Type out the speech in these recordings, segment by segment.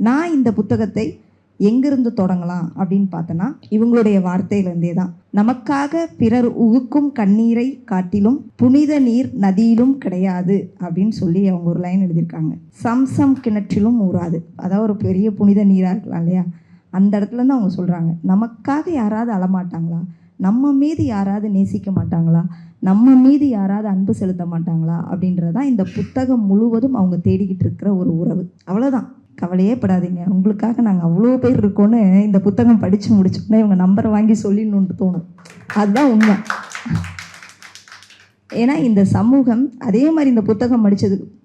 நான் இந்த புத்தகத்தை எங்கிருந்து தொடங்கலாம் அப்படின்னு பார்த்தோன்னா இவங்களுடைய வார்த்தையிலேருந்தே தான். நமக்காக பிறர் உகுக்கும் கண்ணீரை காட்டிலும் புனித நீர் நதியிலும் கிடையாது அப்படின்னு சொல்லி அவங்க ஒரு லைன் எழுதியிருக்காங்க. சம்சம் கிணற்றிலும் ஊறாது. அதாவது ஒரு பெரிய புனித நீராக இருக்கலாம் இல்லையா, அந்த இடத்துலேருந்து அவங்க சொல்கிறாங்க, நமக்காக யாராவது அழமாட்டாங்களா, நம்ம மீது யாராவது நேசிக்க மாட்டாங்களா, நம்ம மீது யாராவது அன்பு செலுத்த மாட்டாங்களா அப்படின்றதான் இந்த புத்தகம் முழுவதும் அவங்க தேடிக்கிட்டு இருக்கிற ஒரு உறவு. அவ்வளோதான். கவலையே படாதீங்க, உங்களுக்காக நாங்கள் அவ்வளோ பேர் இருக்கோன்னு இந்த புத்தகம் படித்து முடிச்சோன்னே இவங்க நம்பரை வாங்கி சொல்லிடணுன்ட்டு தோணும். அதுதான் உண்மை. ஏன்னா இந்த சமூகம் அதே மாதிரி இந்த புத்தகம்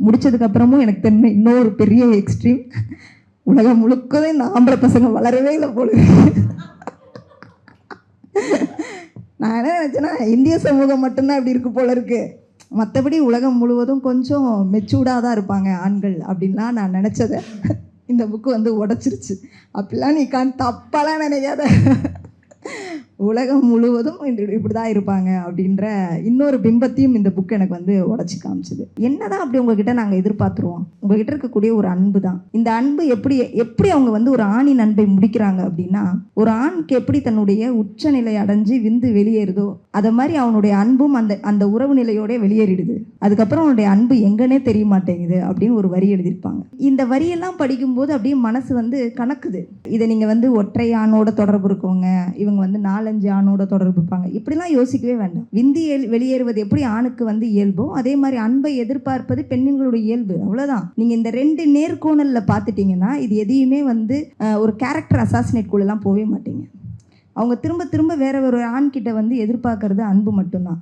முடிச்சதுக்கப்புறமும் எனக்கு தெரிஞ்ச இன்னொரு பெரிய எக்ஸ்ட்ரீம், உலகம் முழுக்கவே இந்த ஆம்பளை பசங்க வளரவே இல்லை போல. நான் என்ன நினச்சேன்னா இந்திய சமூகம் மட்டும்தான் இப்படி இருக்கு போல இருக்கு, மற்றபடி உலகம் முழுவதும் கொஞ்சம் மெச்சூர்டாக தான் ஆண்கள் அப்படின்லாம் நான் நினச்சதை இந்த புக்கு உடச்சிருச்சு. அப்படிலாம் நீ தப்பாலாம் நினைக்காத, உலகம் முழுவதும் இப்படி தான் இருப்பாங்க அப்படின்ற இன்னொரு பிம்பத்தையும் இந்த புக்கு எனக்கு உடச்சி காமிச்சுது. என்னதான் அப்படி உங்ககிட்ட நாங்கள் எதிர்பார்த்துருவோம், உங்ககிட்ட இருக்கக்கூடிய ஒரு அன்பு தான். இந்த அன்பு எப்படி அவங்க ஒரு ஆணின் அன்பை முடிக்கிறாங்க அப்படின்னா, ஒரு ஆணுக்கு எப்படி தன்னுடைய உச்சநிலை அடைஞ்சு விந்து வெளியேறுதோ அதை மாதிரி அவனுடைய அன்பும் அந்த உறவு நிலையோட வெளியேறிடுது. அதுக்கப்புறம் அவனுடைய அன்பு எங்கன்னே தெரிய மாட்டேங்குது அப்படின்னு ஒரு வரி எழுதியிருப்பாங்க. இந்த வரியெல்லாம் படிக்கும்போது அப்படியே மனசு கணக்குது. இதை நீங்கள் ஒற்றை ஆணோட தொடர்பு இருக்கவங்க, இவங்க 4-5 ஆணோட தொடர்பு இருப்பாங்க, இப்படிலாம் யோசிக்கவே வேண்டாம். விந்தி வெளியேறுவது எப்படி ஆணுக்கு இயல்போ அதே மாதிரி அன்பை எதிர்பார்ப்பது பெண்களுடைய இயல்பு. அவ்வளவுதான். நீங்க இந்த 2 நேர்கோணல்ல பார்த்துட்டீங்கன்னா இது எதையுமே ஒரு கேரக்டர் அசாசினேட் கூட எல்லாம் போகவே மாட்டீங்க. அவங்க திரும்ப திரும்ப வேற ஒரு ஆண் கிட்ட எதிர்பார்க்கறது அன்பு மட்டும்தான்.